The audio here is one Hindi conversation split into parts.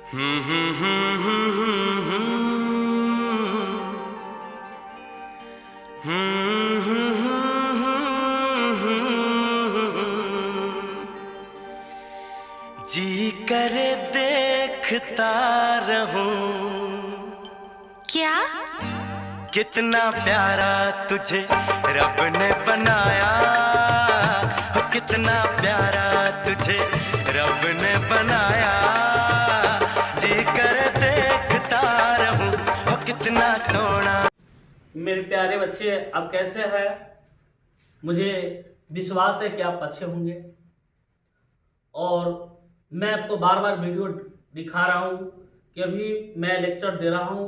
जी करे देखता रहूं क्या? कितना प्यारा तुझे रब ने बनाया, कितना प्यारा तुझे रब ने बनाया। जी करे देखता रहूं कितना सोना। मेरे प्यारे बच्चे, आप कैसे हैं? मुझे विश्वास है कि आप अच्छे होंगे। और मैं आपको बार बार वीडियो दिखा रहा हूँ कि अभी मैं लेक्चर दे रहा हूँ।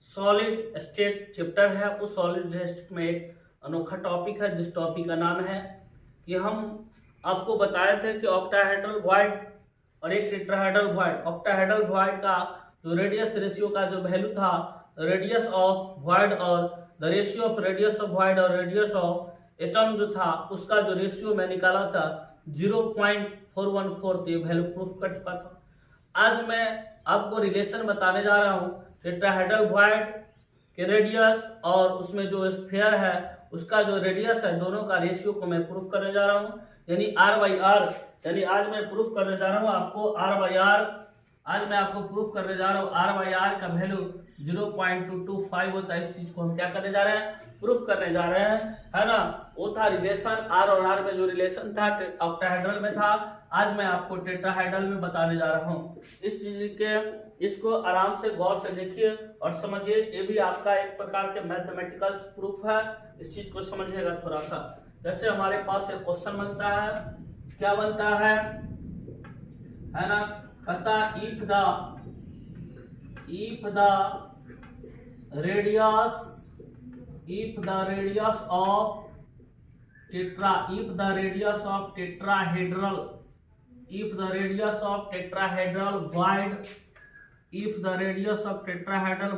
सॉलिड स्टेट चैप्टर है, उस सॉलिड स्टेट में एक अनोखा टॉपिक है जिस टॉपिक का नाम है कि हम आपको बताए थे कि ऑक्टाहेड्रल वॉइड और एक टेट्राहेड्रल वॉइड। ऑक्टाहेड्रल वॉइड का जो रेडियस रेशियो का जो वैल्यू था, रेडियस ऑफ वॉइड और the ratio of radius of void और रेडियस ऑफ एटम जो था उसका जो रेशियो मैं निकाला था 0.414 ये वैल्यू प्रूफ कर चुका था। आज मैं आपको रिलेशन बताने जा रहा हूँ टेट्राहेड्रल वॉइड के रेडियस और उसमें जो स्फीयर है उसका जो रेडियस है, दोनों का रेशियो को मैं प्रूफ करने जा रहा हूँ, यानी R/R। यानी आज मैं प्रूफ करने जा रहा हूँ आपको R/R। आज मैं आपको प्रूफ करने जा रहा हूँ R/R का वैल्यू 0.225 होता है। इस चीज को हम क्या करने जा रहे हैं? प्रूफ करने जा रहे हैं, है ना। वो था रिलेशन, R और R में जो रिलेशन था ऑक्टाहेड्रल में था, आज मैं आपको टेट्राहेड्रल में बताने जा रहा हूँ। इस चीज के इसको आराम से गौर से देखिए और समझिए। ये भी आपका एक प्रकार के मैथमेटिकल प्रूफ है, इस चीज को समझिएगा थोड़ा सा। जैसे हमारे पास एक क्वेश्चन बनता है, क्या बनता है ना, कहता if the radius of tetrahedral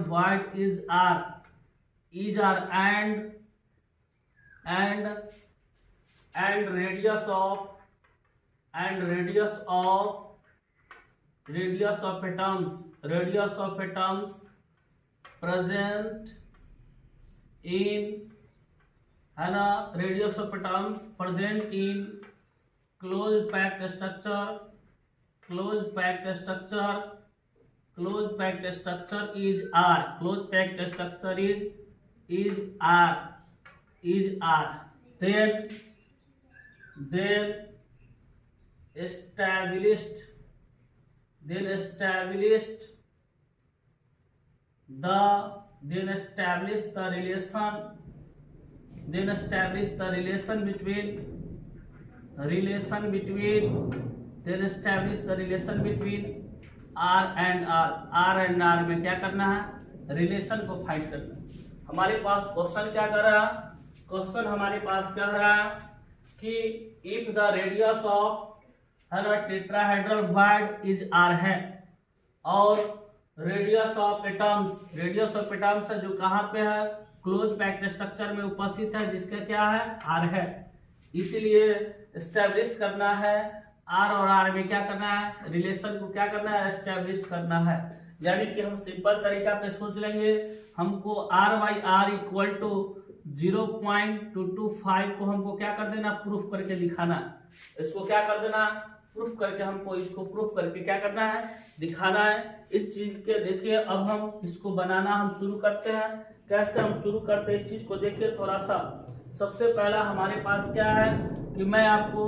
void is R and radius of atoms present in closed packed structure is R. Closed packed structure is R. Then established the relation between R and R में क्या करना है? रिलेशन को फाइंड करना है। हमारे पास क्वेश्चन क्या कर रहा है? क्वेश्चन हमारे पास कह रहा है कि if the radius of tetrahedral void is R है और रेडियस ऑफ एटम्स है जो कहाँ पे है? क्लोज पैक्ड स्ट्रक्चर में उपस्थित है, जिसका क्या है? R है। इसलिए एस्टैब्लिश करना है R और R में क्या करना है? रिलेशन को क्या करना है? एस्टैब्लिश करना है। यानी कि हम सिंपल तरीका पे सोच लेंगे, हमको R/R इक्वल टू 0.225 को हमको क्या कर देना? प्रूफ करके दिखाना। इसको क्या कर देना? प्रूफ करके हमको इसको प्रूफ करके क्या करना है? दिखाना है। इस चीज के देखिए, अब हम इसको बनाना हम शुरू करते हैं। कैसे हम शुरू करते हैं इस चीज को देखिए थोड़ा सा। सबसे पहला हमारे पास क्या है कि मैं आपको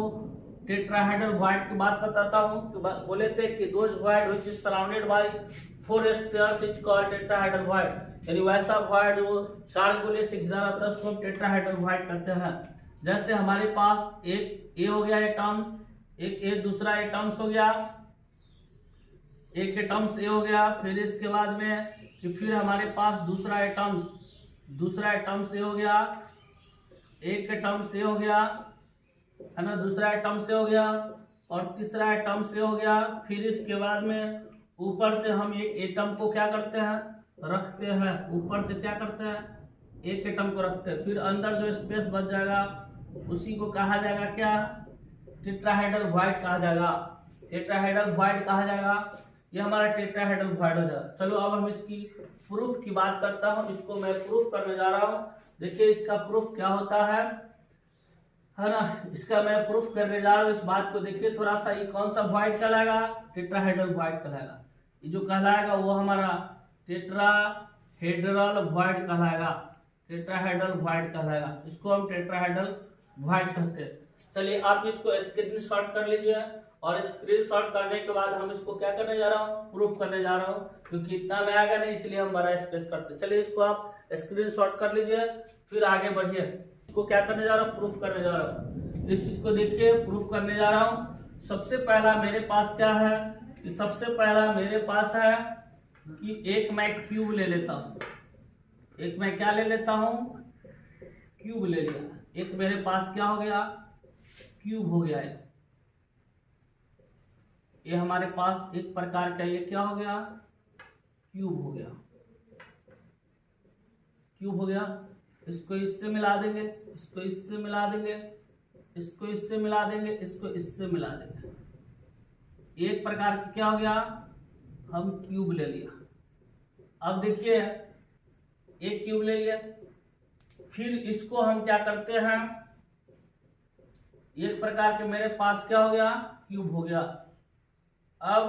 टेट्राहेड्रल वॉइड की बात बताता हूँ। तो बोले थे कि those void which is surrounded by 4 spheres is called tetrahedral void. यानी वैसा वॉइड जो 4 गोले से घिरा रहता है उसको हम टेट्राहेड्रल वॉइड कहते हैं। जैसे हमारे पास एक ए हो गया एटम्स, एक दूसरा एटम्स हो गया, एक एटम्स ए हो गया। फिर इसके बाद में फिर हमारे पास दूसरा एटम्स ए हो गया, एक एटम्स ए हो गया, है ना, दूसरा एटम्स ए हो गया और तीसरा एटम्स ए हो गया। फिर इसके बाद में ऊपर से हम एक एटम को क्या करते हैं? रखते हैं। ऊपर से क्या करते हैं? एक एटम को रखते हैं। फिर अंदर जो स्पेस बच जाएगा उसी को कहा जाएगा क्या? टेट्राहेड्रल वॉइड कहा जाएगा। टेट्राहेड्रल वॉइड कहा जाएगा। ये हमारा टेट्राहेड्रल वॉइड हो जाएगा। चलो अब हम इसकी प्रूफ की बात करता हूँ, इसको मैं प्रूफ करने जा रहा हूँ। देखिए इसका प्रूफ क्या होता है ना, इसका मैं प्रूफ करने जा रहा हूँ। इस बात को देखिए थोड़ा सा, ये कौन सा वॉइड कहलाएगा, टेट्राहेड्रल वॉइड कहलाएगा। ये जो कहलाएगा वो हमारा टेट्राहेड्रल वॉइड कहलाएगा, टेट्राहेड्रल वॉइड कहलाएगा। इसको हम टेट्राहेड्रल वॉइड कहते हैं। चलिए आप इसको स्क्रीनशॉट कर लीजिए, और स्क्रीनशॉट करने के बाद हम इसको क्या करने जा रहा हूँ, प्रूफ करने जा रहा हूँ, क्योंकि इतना में आएगा नहीं इसलिए हम बड़ा स्पेस करते। चलिए इसको आप स्क्रीनशॉट कर लीजिए, फिर आगे बढ़िए। इसको क्या करने जा रहा हूँ, प्रूफ करने जा रहा हूँ। इस चीज को देखिए प्रूफ करने जा रहा हूँ। सबसे पहला मेरे पास क्या है कि सबसे पहला मेरे पास है कि एक मैं क्यूब ले लेता हूँ, एक मैं क्या ले लेता हूँ, क्यूब ले लिया। एक मेरे पास क्या हो गया, क्यूब हो गया है। ये हमारे पास एक प्रकार का ये क्या हो गया, क्यूब हो गया, क्यूब हो गया। इसको इससे मिला देंगे, इसको इससे मिला देंगे, इसको इससे मिला देंगे, इसको इससे मिला देंगे। एक प्रकार की क्या हो गया, हम क्यूब ले लिया। अब देखिए एक क्यूब ले लिया, फिर इसको हम क्या करते हैं, एक प्रकार के मेरे पास क्या हो गया, क्यूब हो गया। अब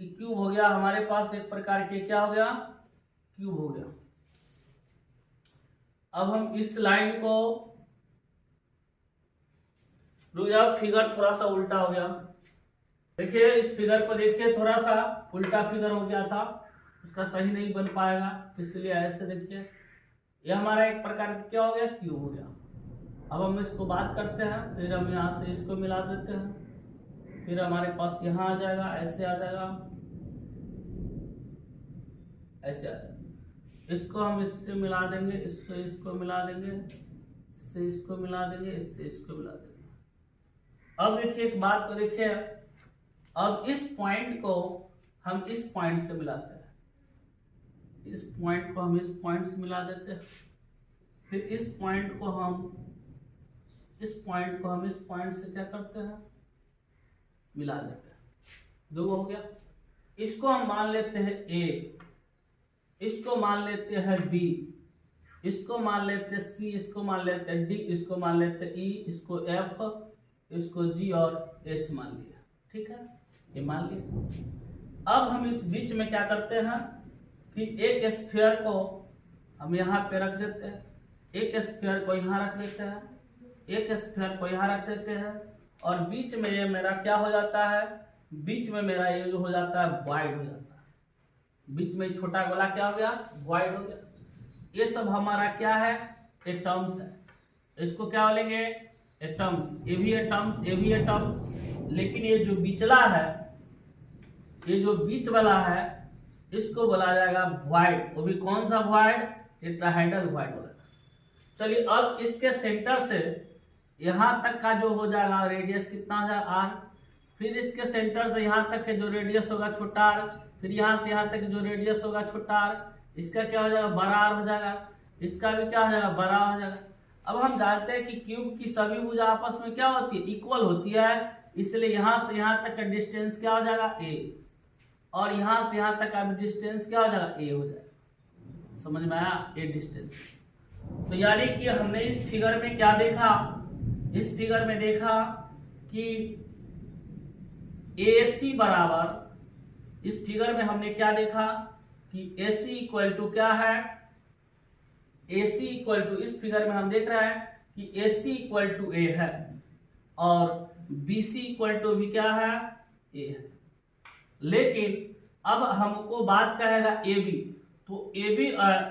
क्यूब हो गया हमारे पास, एक प्रकार के क्या हो गया, क्यूब हो गया। अब हम इस लाइन को, रुक जाओ, फिगर थोड़ा सा उल्टा हो गया। देखिए इस फिगर को देखिए, थोड़ा सा उल्टा फिगर हो गया था, उसका सही नहीं बन पाएगा, इसलिए ऐसे देखिए। ये हमारा एक प्रकार का क्या हो गया, क्यूब हो गया। अब हम इसको बात करते हैं, फिर हम यहाँ से इसको मिला देते हैं, फिर हमारे पास यहाँ आ जाएगा, ऐसे आ जाएगा, ऐसे आ जाएगा। इसको हम इससे मिला देंगे, इससे इसको मिला देंगे, इससे इसको मिला देंगे, इससे इसको मिला देंगे। अब देखिए एक बात को देखिए, अब इस पॉइंट को हम इस पॉइंट से मिलाते हैं, इस पॉइंट को हम इस पॉइंट से मिला देते हैं, फिर इस पॉइंट को हम इस पॉइंट को हम इस पॉइंट से क्या करते हैं, मिला देते हैं। दो हो गया। इसको हम मान लेते हैं ए, इसको मान लेते हैं बी, इसको मान लेते हैं सी, इसको मान लेते हैं डी, इसको मान लेते हैं ई, इसको एफ, इसको जी और एच मान लिया। ठीक है, ये मान लिया। अब हम इस बीच में क्या करते हैं कि एक स्फीयर को हम यहाँ पे रख देते हैं, एक स्फीयर को यहाँ रख देते हैं, एक स्फीयर को यहाँ रख देते हैं, और बीच में ये मेरा क्या हो जाता है, बीच में मेरा ये जो हो जाता है वॉइड हो जाता है। बीच में छोटा गोला क्या हो गया, वॉइड हो गया। ये सब हमारा क्या है, एटम्स है। इसको क्या बोलेंगे, एटम्स। ये भी एटम्स, ये भी एटम्स। लेकिन ये जो बीचला है, ये जो बीच वाला है, इसको बोला जाएगा वॉइड। वो भी कौन सा वॉइड, टेट्राहेड्रल वॉइड होगा। चलिए अब इसके सेंटर से यहाँ तक का जो हो जाएगा रेडियस कितना हो जाएगा, आर। फिर इसके सेंटर से यहाँ तक के जो रेडियस होगा छोटा आर, फिर यहाँ से यहाँ तक जो रेडियस होगा छोटा आर, इसका क्या हो जाएगा, बड़ा आर हो जाएगा। इसका भी क्या हो जाएगा, बड़ा हो जाएगा। अब हम जानते हैं कि क्यूब की सभी भुजा आपस में क्या होती है, इक्वल होती है, इसलिए यहाँ से यहाँ तक का डिस्टेंस क्या हो जाएगा, ए, और यहाँ से यहाँ तक का डिस्टेंस क्या हो जाएगा, ए हो जाएगा। समझ में आया, ए डिस्टेंस। तो यानी कि हमने इस फिगर में क्या देखा, इस फिगर में देखा कि AC बराबर, इस फिगर में हमने क्या देखा कि AC इक्वल टू क्या है, AC इक्वल टू, इस फिगर में हम देख रहे हैं कि AC इक्वल टू A है, और BC इक्वल टू भी क्या है, A है। लेकिन अब हमको बात करेगा AB, तो A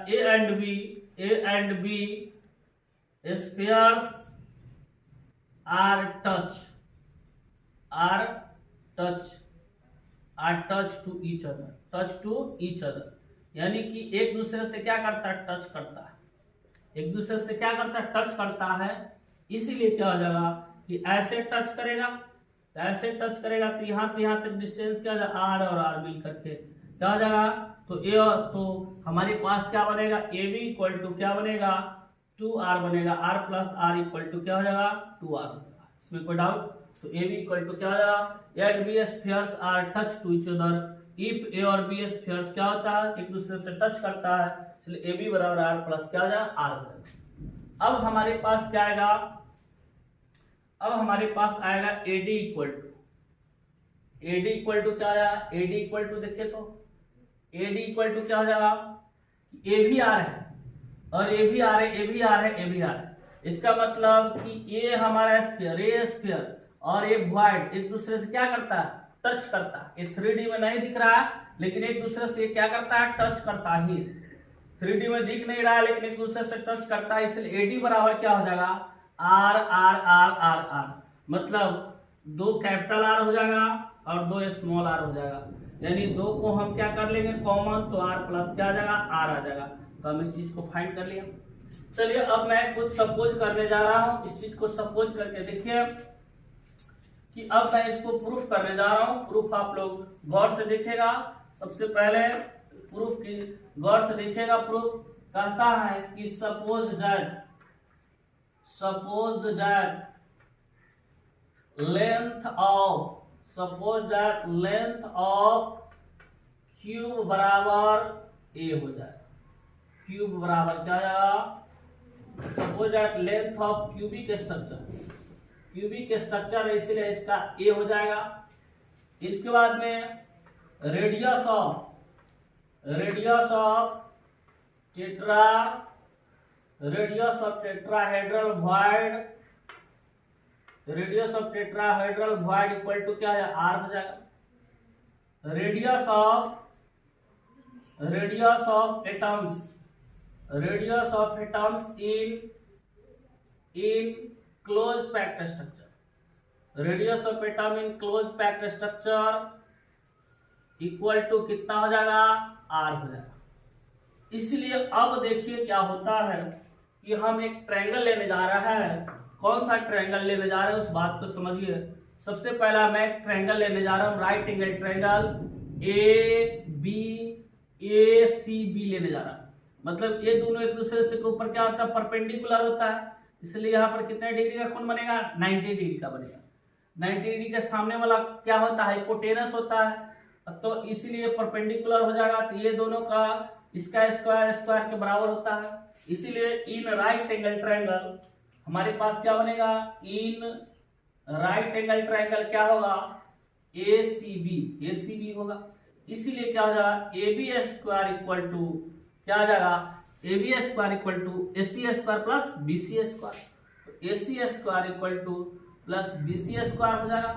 and B spheres are touch to each other, यानी कि एक दूसरे से क्या करता है, टच करता है, एक दूसरे से क्या करता है, टच करता है। इसीलिए क्या हो जाएगा कि ऐसे टच करेगा, तो ऐसे टच करेगा तो यहाँ से यहाँ तक डिस्टेंस क्या हो जाएगा, आर और आर मिल करके क्या हो जाएगा, तो हमारे पास क्या बनेगा, ए बी इक्वल टू क्या बनेगा, 2r बनेगा, r plus R equal to क्या हो जाएगा, 2r। इसमें कोई डाउट, तो ए बी इक्वल टू क्या हो जाएगा, at B spheres are touch to each other, if A और बी स्फीयर्स क्या होता है, एक दूसरे से टच करता है, चलिए ए बी बराबर आर प्लस क्या हो जाएगा, आर हो जाएगा। अब हमारे पास क्या आएगा, अब हमारे पास आएगा एडी इक्वल टू क्या आया, एडी इक्वल टू देखिए तो एडी इक्वल टू क्या हो जाएगा, ए भी आर है और ए भी आर है, ए भी आर है, ए भी आर है। इसका मतलब कि ये हमारा स्फीयर, ये स्फीयर और ये वॉइड एक दूसरे से क्या करता है, टच करता है। ये 3D में नहीं दिख रहा है लेकिन एक दूसरे से क्या करता है, टच करता ही। 3D में दिख नहीं रहा है लेकिन एक दूसरे से टच करता है, इसलिए एडी बराबर क्या हो जाएगा, R R R R R, मतलब 2 कैपिटल आर हो जाएगा और 2 स्मॉल आर हो जाएगा, यानी 2 को हम क्या कर लेंगे कॉमन, तो आर प्लस क्या आ जाएगा, आर आ जाएगा। तो हम इस चीज को फाइंड कर लिया। चलिए अब मैं कुछ सपोज करने जा रहा हूं, इस चीज को सपोज करके देखिए कि अब मैं इसको प्रूफ करने जा रहा हूं। प्रूफ आप लोग गौर से देखिएगा, सबसे पहले प्रूफ की गौर से देखिएगा। प्रूफ कहता है कि suppose that length of cube बराबर ए हो जाए, क्यूब बराबर क्या आएगा, suppose that length of cubic structure है इसलिए इसका ए हो जाएगा। इसके बाद में radius of tetrahedral void equal to क्या है, आर हो जाएगा। Radius of atoms in closed packed structure, radius of atom in close packed structure equal to कितना हो जाएगा, आर हो जाएगा। इसलिए अब देखिए क्या होता है कि हम एक ट्रायंगल लेने जा रहा है। कौन सा ट्रायंगल लेने जा रहे हैं उस बात को समझिए। सबसे पहला मैं एक ट्रायंगल लेने जा रहा हूं, right angle triangle A C B लेने जा रहा हूं। मतलब ये दोनों एक दूसरे से के ऊपर क्या होता है, परपेंडिकुलर होता है, इसलिए यहाँ पर कितने डिग्री का कोण बनेगा, 90 डिग्री का बनेगा। 90 डिग्री के सामने वाला क्या होता है, हाइपोटेनस होता है, तो इसीलिए परपेंडिकुलर हो जाएगा। तो ये दोनों का इसका स्क्वायर के बराबर होता है, इसीलिए इन राइट एंगल ट्रायंगल हमारे पास क्या बनेगा, इन राइट एंगल ट्रायंगल क्या होगा, ACB होगा। इसीलिए क्या हो जाएगा, AB स्क्वायर इक्वल टू क्या आ जाएगा, AB square equal to AC square plus BC square, तो AC square equal to plus BC square हो जाएगा।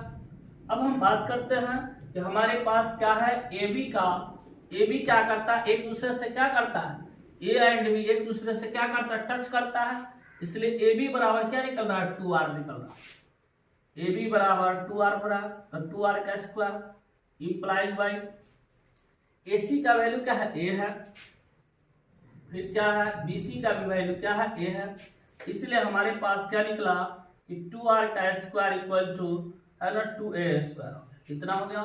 अब हम बात करते हैं कि हमारे पास क्या है, AB क्या करता है, एक दूसरे से क्या करता है, A एंड B एक दूसरे से क्या करता है, टच करता है, इसलिए AB बराबर क्या निकल रहा है, 2R निकल रहा है। AB बराबर 2R हो रहा है, तो 2R का स्क्वायर इंप्लाइज बाई AC का वैल्यू क्या है, A है, फिर क्या है, BC का भी वैल्यू क्या है, A है, इसलिए हमारे पास क्या निकला कि 2R का स्क्वायर इक्वल टू है ना 2A स्क्वायर, कितना हो गया।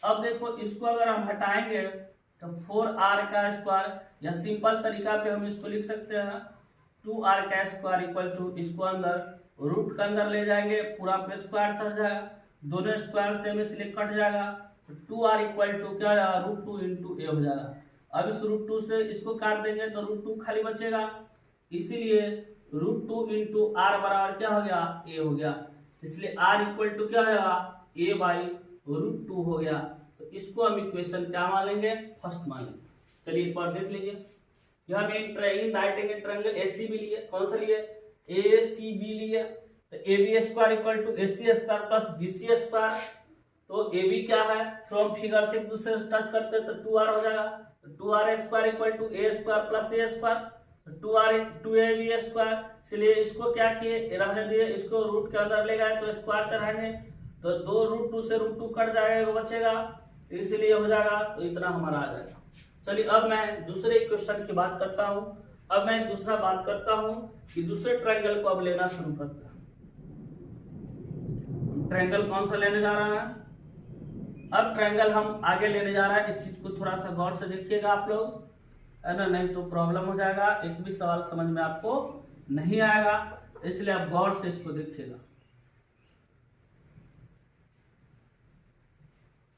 अब देखो इसको अगर हम हटाएंगे तो 4R का स्क्वायर, या सिंपल तरीका पे हम इसको लिख सकते हैं 2R का स्क्वायर इक्वल टू, इसको अंदर रूट के अंदर ले जाएंगे, पूरा पे स्क्वायर चढ़ जाएगा, दोनों स्क्वायर सेम इसलिए कट जाएगा, तो 2R इक्वल टू क्या जाएगा, √2 इंटू ए हो जाएगा। अब इस √2 से इसको काट देंगे तो √2 खाली बचेगा, इसीलिए √2 इंटू आर बराबर क्या हो गया, ए हो गया, इसलिए आर इक्वल टू क्या होगा, ए बाई √2 हो गया। तो इसको हम इक्वेशन क्या मान लेंगे, फर्स्ट मान लेंगे। चलिए एक बार देख लीजिए, यहाँ भी राइट एंगल ट्रायंगल ACB लिए, कौन सा लिए, ACB लिए, तो AB square equal to AC square plus BC square, तो AB क्या है, फ्रॉम फिगर से एक दूसरे से टच करते हैं तो 2R हो जाएगा, 2R square equal to A square plus A square, 2AB square, इसलिए इसको क्या किए, रहने दिए, इसको रूट के अंदर ले गए तो स्क्वायर चढ़ाएंगे, तो 2 √2 से √2 कट जाएगा, बचेगा, इसलिए हो जाएगा, तो इतना हमारा आ जाएगा। चलिए अब मैं दूसरे इक्वेशन की बात करता हूं। अब मैं दूसरा बात करता हूं कि दूसरे ट्रायंगल को अब लेना शुरू करते हैं। ट्रायंगल कौन सा लेने जा रहा है, अब ट्रायंगल हम आगे लेने जा रहा है। इस चीज को थोड़ा सा गौर से देखिएगा आप लोग, है ना, नहीं तो प्रॉब्लम हो जाएगा, एक भी सवाल समझ में आपको नहीं आएगा, इसलिए आप गौर से इसको देखिएगा।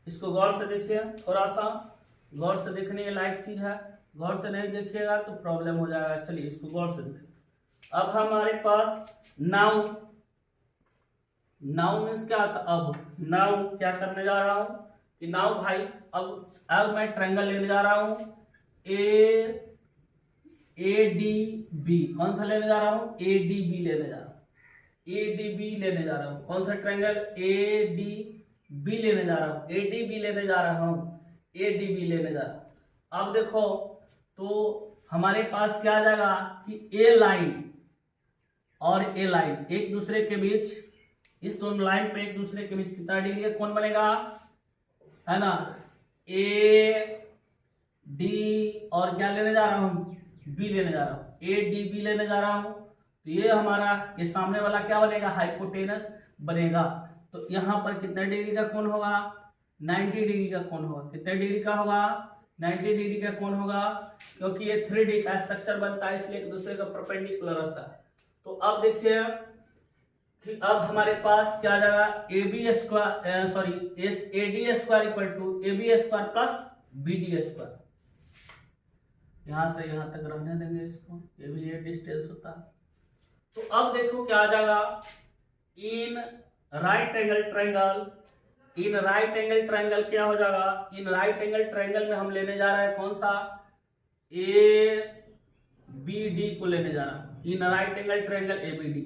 इसको गौर से देखिए, थोड़ा सा गौर से देखने के लायक चीज है, गौर से नहीं देखिएगा तो प्रॉब्लम हो जाएगा। चलिए इसको गौर से देखिए। अब हमारे पास नाउ, नाउ मीन्स क्या होता है, अब नाउ क्या करने जा रहा हूं कि नाउ भाई अब मैं ट्रायंगल लेने जा रहा हूं ए डी बी। कौन सा लेने जा रहा हूं, ए डी बी लेने जा रहा हूं, ए डी बी लेने जा रहा हूं। कौन सा ट्रायंगल, ए डी बी लेने जा रहा हूं, ए डी बी लेने जा रहा हूं, ए डी बी लेने जा रहा हूं। अब देखो तो हमारे पास क्या आ जाएगा कि ए लाइन और ए लाइन एक दूसरे के बीच, इस दोनों लाइन पे एक दूसरे के बीच कितना डिग्री का कोण बनेगा, है ना। ए डी और क्या लेने जा रहा हूं, बी लेने जा रहा हूं, ए डी बी लेने जा रहा हूं। तो ये हमारा ये सामने वाला क्या बनेगा, हाइपोटेनस बनेगा। तो यहाँ पर कितने डिग्री का कोण होगा, 90 डिग्री का कोण होगा। कितने डिग्री का होगा, 90 डिग्री का कोण होगा, क्योंकि ये 3D का स्ट्रक्चर बनता है इसलिए एक दूसरे का परपेंडिकुलर रहता है। तो अब देखिए कि अब हमारे पास क्या आ जाएगा, A B square sorry A D square equal to A B square plus B D square. यहां से यहां तक रहने देंगे इसको, ये भी ये डिस्टेंस होता है। तो अब देखो क्या आ जाएगा, इन राइट एंगल ट्रायंगल, इन राइट एंगल ट्रायंगल क्या हो जाएगा, इन राइट एंगल ट्रायंगल में हम लेने जा रहे हैं कौन सा, ए बी डी को लेने जा रहा हूं। In right angle triangle A B D,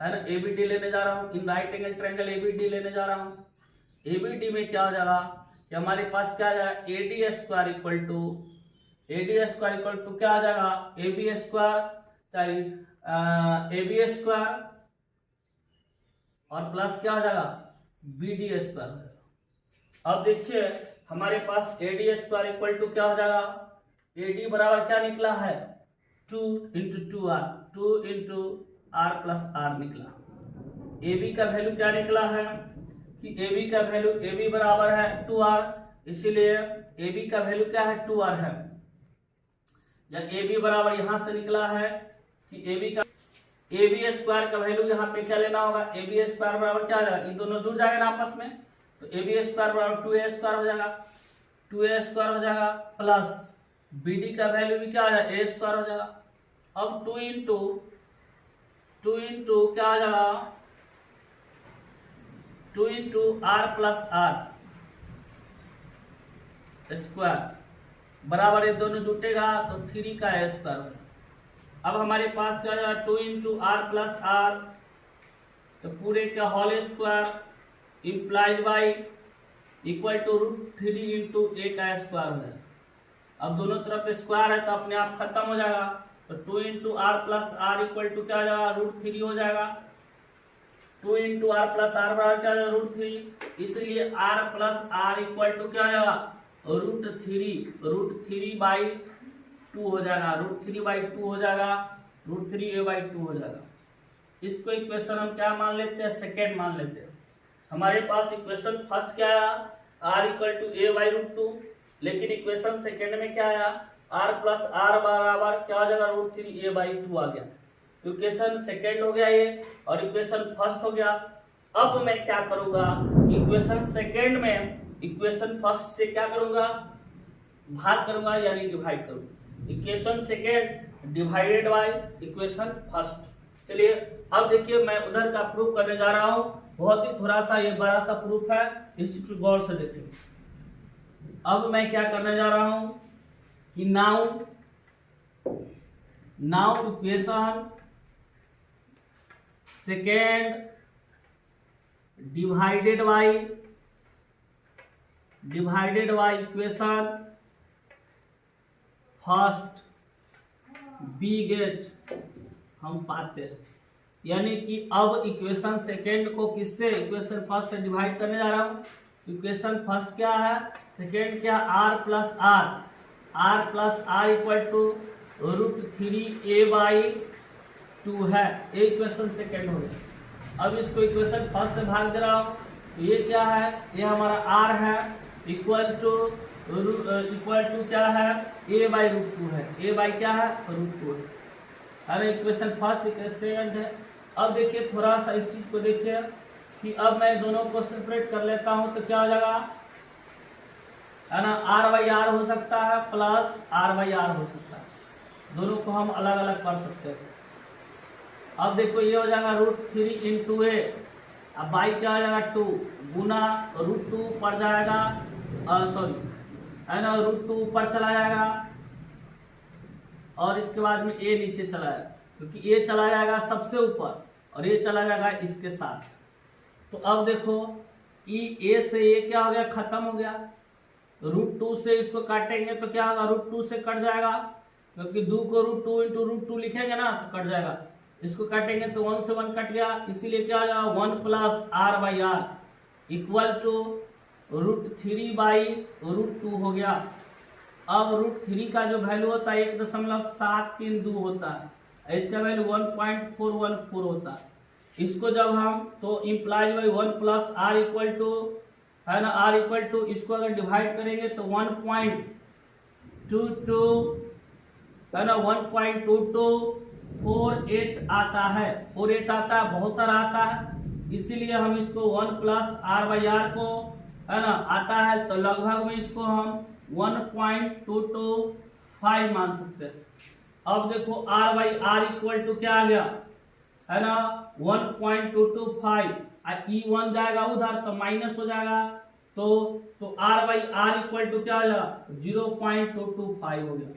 है ना, ए बी डी लेने जा रहा हूं। In right angle triangle A B D लेने जा रहा हूं। ए बी डी में क्या हो जाएगा कि हमारे पास क्या आ जाएगा, A D square equal to, A D square equal to क्या आ जाएगा, ए बी स्क्वायर चाहिए ए बी स्क्वायर और प्लस क्या हो जाएगा, बी डी स्क्वायर। अब देखिए हमारे पास A D square equal to क्या हो जाएगा, ए डी बराबर क्या निकला है, 2 into 2r, 2 into R plus R निकला। ए बी का वैल्यू क्या निकला है कि ए बी का वैल्यू, ए बी बराबर है 2r, इसीलिए ए बी का वैल्यू क्या है, 2r है। या ए बी बराबर यहां से निकला है कि ए बी का, ए बी स्क्वायर का वैल्यू यहाँ पे क्या लेना होगा, ए बी स्क्वायर बराबर क्या आ जाएगा, ये दोनों जुड़ जाएगा ना आपस में, तो ए बी स्क्वायर बराबर 2a स्क्वायर हो जाएगा, 2a स्क्वायर हो जाएगा प्लस बी डी का वैल्यू भी क्या आ जाएगा, ए स्क्वायर हो जाएगा। अब 2 इंटू क्या आ जाएगा, 2 into R plus R square बराबर, ये दोनों जुटेगा तो 3 का स्क्वायर होगा। अब हमारे पास क्या आ जाएगा, 2 इंटू आर प्लस आर, तो पूरे का whole square implies by equal to √3 into a का स्क्वायर हो जाएगा। अब दोनों तरफ स्क्वायर है तो अपने आप खत्म हो जाएगा, तो 2 into R plus R equal to क्या आ जाएगा, √3 हो जाएगा। 2 इंटू आर प्लस आर बराबर क्या आ जाएगा, √3, इसलिए R plus R equal to क्या आ जाएगा, √3 बाई 2 हो जाएगा, √3 बाई 2 हो जाएगा, √3a बाई 2 हो जाएगा। इसको इक्वेशन हम क्या मान लेते हैं, सेकेंड मान लेते हैं। हमारे पास इक्वेशन फर्स्ट क्या आया, r equal to a by √2, लेकिन इक्वेशन सेकेंड में क्या आया, r प्लस आर बराबर क्या हो जाएगा, √3a बाई 2 आ गया। इक्वेशन सेकेंड हो गया ये और इक्वेशन फर्स्ट हो गया। अब मैं क्या करूंगा, इक्वेशन सेकेंड में इक्वेशन फर्स्ट से क्या करूंगा, भाग करूंगा यानी डिवाइड करूंगा। Equation second divided by equation first. चलिए अब देखिए मैं उधर का प्रूफ करने जा रहा हूं, बहुत ही थोड़ा सा ये बड़ा सा प्रूफ है, इसको गौर से देखिए। अब मैं क्या करने जा रहा हूं कि now equation second divided by equation first we get हम पाते हैं, यानी कि अब इक्वेशन सेकेंड को किससे, इक्वेशन फर्स्ट से डिवाइड करने जा रहा हूं। इक्वेशन फर्स्ट क्या है, सेकेंड क्या, r plus R equal to √3a by 2 है। ये इक्वेशन सेकेंड हो गया। अब इसको इक्वेशन फर्स्ट से भाग दे रहा हूँ, तो ये क्या है, ये हमारा r है इक्वल टू क्या है, a बाई √2 है, a बाई क्या है, √2 है। अरे इक्वेशन फर्स्ट इक्वेशन सेकंड है। अब देखिए थोड़ा सा इस चीज को देखिए कि अब मैं दोनों को सेपरेट कर लेता हूं तो क्या हो जाएगा, है ना, आर बाई आर हो सकता है प्लस आर बाई आर हो सकता है, दोनों को हम अलग अलग कर सकते हैं। अब देखो ये हो जाएगा √3 × a, अब बाई क्या हो जाएगा 2 गुना √2 पड़ जाएगा, सॉरी है ना, √2 ऊपर चला जाएगा और इसके बाद में a नीचे चला जाएगा, क्योंकि a चला जाएगा सबसे ऊपर और ये चला जाएगा इसके साथ। तो अब देखो a से ये क्या हो गया, खत्म हो गया। √2 से इसको काटेंगे तो क्या होगा, √2 से कट जाएगा, क्योंकि 2 को √2 × √2 लिखेंगे ना तो कट जाएगा। इसको काटेंगे तो 1 से 1 कट गया, इसीलिए क्या हो जाएगा 1 + r/r इक्वल टू √3/√2 हो गया। अब √3 का जो वैल्यू होता है 1.732 होता है, इसका वैल्यू 1.414 होता है। इसको जब हम तो implies by 1 + r equal to, है ना, r इक्वल टू इसको अगर डिवाइड करेंगे तो 1.22 है ना 1.2248 आता है, 48 आता है, बहुत सारा आता है, इसीलिए हम इसको 1 + r/r को, है ना, आता है तो लगभग में इसको हम 1.225 मान सकते हैं। अब देखो r/r इक्वल टू क्या आ गया, है ना 1.225, e1 जाएगा उधर तो माइनस हो जाएगा, तो r/r इक्वल टू क्या हो जाएगा 0.225 हो गया।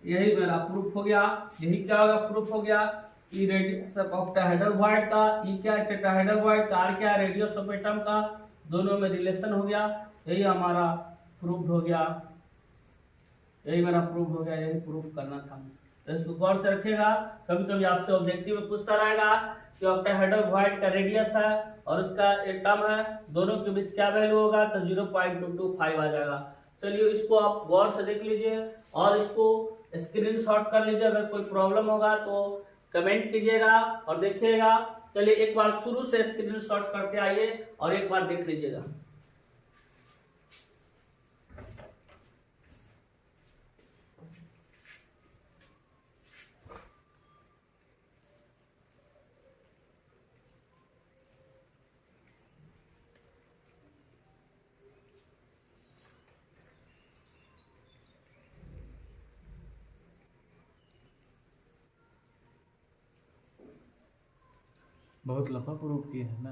यही मेरा प्रूफ हो गया। यही क्या होगा, प्रूफ हो गया। ई रेडियस ऑफ टेट्राहेड्रल का, ई क्या है टेट्राहेड्रल का, आर क्या है रेडियस ऑफ एटम का, दोनों में रिलेशन हो गया। यही हमारा प्रूफ हो गया, यही मेरा प्रूफ हो गया, यही प्रूफ करना था। तो इसको गौर से रखेगा, कभी कभी आपसे ऑब्जेक्टिव में पूछता रहेगा कि ऑक्टाहेड्रल का रेडियस है और उसका एटम है, दोनों के बीच क्या वैल्यू होगा, तो 0.225 आ जाएगा। चलिए इसको आप गौर से देख लीजिए और इसको स्क्रीनशॉट कर लीजिए, अगर कोई प्रॉब्लम होगा तो कमेंट कीजिएगा और देखिएगा। चलिए एक बार शुरू से स्क्रीनशॉट करते आइए और एक बार देख लीजिएगा। बहुत लंबा प्रूफ किया है ना।